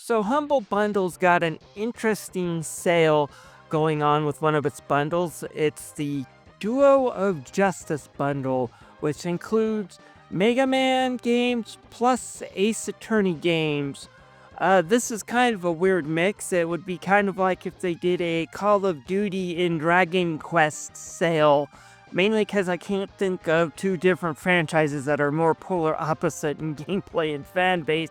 So Humble Bundle's got an interesting sale going on with one of its bundles. It's the Duo of Justice bundle, which includes Mega Man games plus Ace Attorney games. This is kind of a weird mix. It would be kind of like if they did a Call of Duty and Dragon Quest sale, mainly because I can't think of two different franchises that are more polar opposite in gameplay and fan base.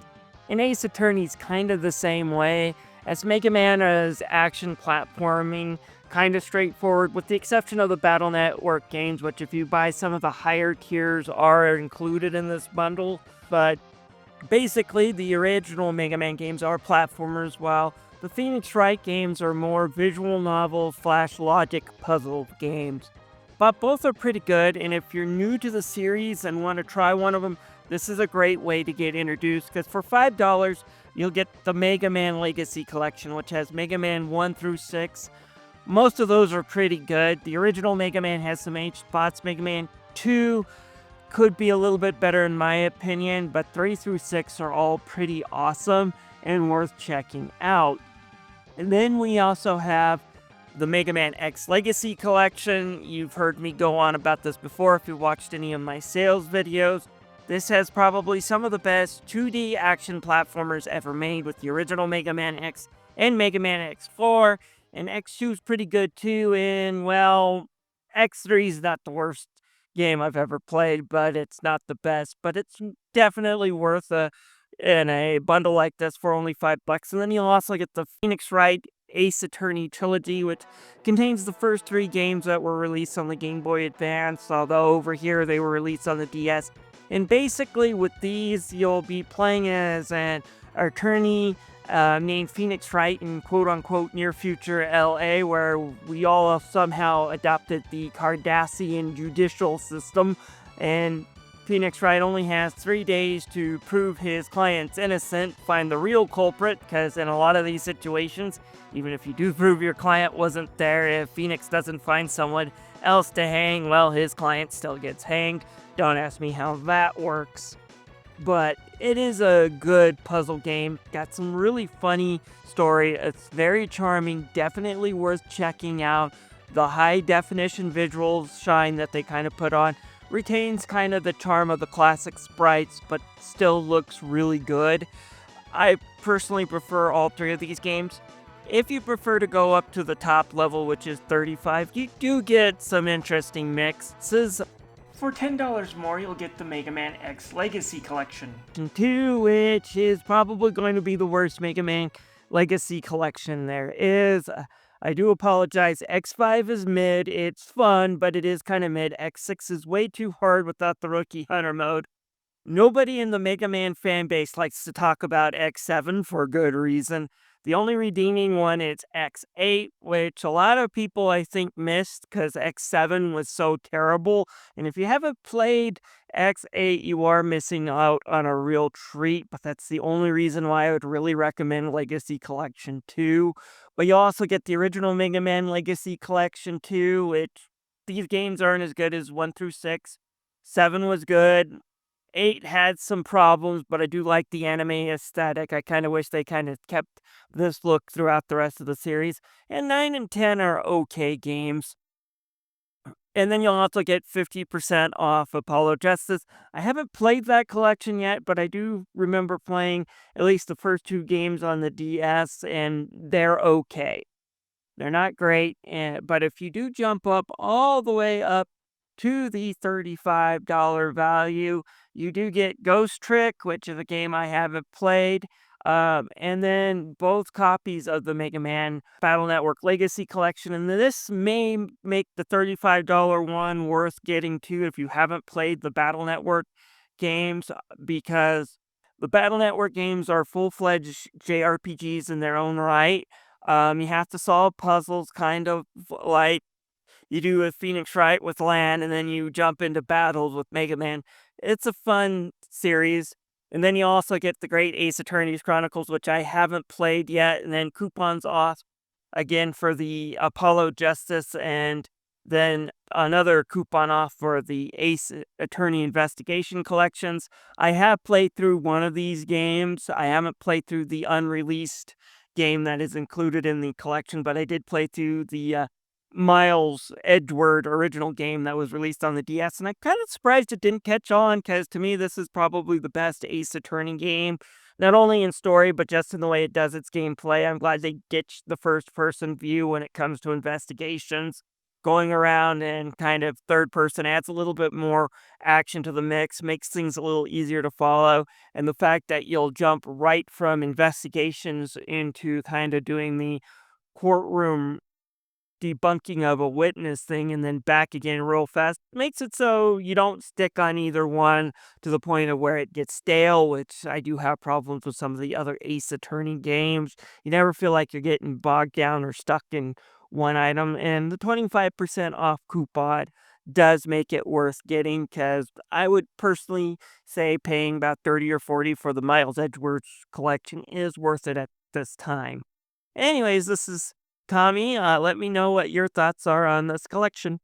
And Ace Attorney's kind of the same way, as Mega Man is action platforming, kind of straightforward, with the exception of the Battle Network games, which if you buy some of the higher tiers are included in this bundle. But basically, the original Mega Man games are platformers, while the Phoenix Wright games are more visual novel / logic puzzle games. But both are pretty good, and if you're new to the series and want to try one of them, this is a great way to get introduced, because for $5, you'll get the Mega Man Legacy Collection, which has Mega Man 1 through 6. Most of those are pretty good. The original Mega Man has some H spots. Mega Man 2 could be a little bit better in my opinion, but 3 through 6 are all pretty awesome and worth checking out. And then we also have the Mega Man X Legacy Collection. You've heard me go on about this before if you watched any of my sales videos. This has probably some of the best 2D action platformers ever made, with the original Mega Man X and Mega Man X4. And X2 is pretty good too, and well, X3 is not the worst game I've ever played, but it's not the best. But it's definitely worth in a bundle like this for only $5. And then you'll also get the Phoenix Wright Ace Attorney Trilogy, which contains the first 3 games that were released on the Game Boy Advance, although over here they were released on the DS. And basically with these, you'll be playing as an attorney named Phoenix Wright in quote-unquote near future LA, where we all somehow adopted the Cardassian judicial system, and Phoenix Wright only has 3 days to prove his client's innocent, find the real culprit, because in a lot of these situations, even if you do prove your client wasn't there, if Phoenix doesn't find someone else to hang, well, his client still gets hanged. Don't ask me how that works. But it is a good puzzle game. Got some really funny story. It's very charming. Definitely worth checking out. The high definition visuals shine that they kind of put on retains kind of the charm of the classic sprites, but still looks really good. I personally prefer all 3 of these games. If you prefer to go up to the top level, which is $35, you do get some interesting mixes. For $10 more, you'll get the Mega Man X Legacy Collection 2, which is probably going to be the worst Mega Man Legacy Collection there is. I do apologize. X5 is mid. It's fun, but it is kind of mid. X6 is way too hard without the Rookie Hunter mode. Nobody in the Mega Man fan base likes to talk about X7 for good reason. The only redeeming one is X8, which a lot of people I think missed because X7 was so terrible. And if you haven't played X8, you are missing out on a real treat, but that's the only reason why I would really recommend Legacy Collection 2. But you also get the original Mega Man Legacy Collection 2, which these games aren't as good as 1 through 6. 7 was good. 8 had some problems, but I do like the anime aesthetic. I kind of wish they kind of kept this look throughout the rest of the series. And 9 and 10 are okay games. And then you'll also get 50% off Apollo Justice. I haven't played that collection yet, but I do remember playing at least the first 2 games on the DS, and they're okay. They're not great, but if you do jump up all the way up to the $35 value, you do get Ghost Trick, which is a game I haven't played, and then both copies of the Mega Man Battle Network Legacy Collection. And this may make the $35 one worth getting to if you haven't played the Battle Network games, because the Battle Network games are full-fledged JRPGs in their own right. You have to solve puzzles kind of like you do with Phoenix Wright with Lan, and then you jump into battles with Mega Man. It's a fun series. And then you also get the Great Ace Attorney Chronicles, which I haven't played yet, and then coupons off again for the Apollo Justice and Then another coupon off for the Ace Attorney Investigation collections. I have played through one of these games. I haven't played through the unreleased game that is included in the collection, but I did play through the Miles Edgeworth original game that was released on the DS, and I'm kind of surprised it didn't catch on, because to me, this is probably the best Ace Attorney game, not only in story, but just in the way it does its gameplay. I'm glad they ditched the first-person view when it comes to investigations. Going around and kind of third person adds a little bit more action to the mix, makes things a little easier to follow, and the fact that you'll jump right from investigations into kind of doing the courtroom debunking of a witness thing and then back again real fast makes it so you don't stick on either one to the point of where it gets stale, which I do have problems with some of the other Ace Attorney games. You never feel like you're getting bogged down or stuck in one item, and the 25% off coupon does make it worth getting, because I would personally say paying about 30 or 40 for the Miles Edgeworth collection is worth it at this time. Anyways, this is Tommy. Let me know what your thoughts are on this collection.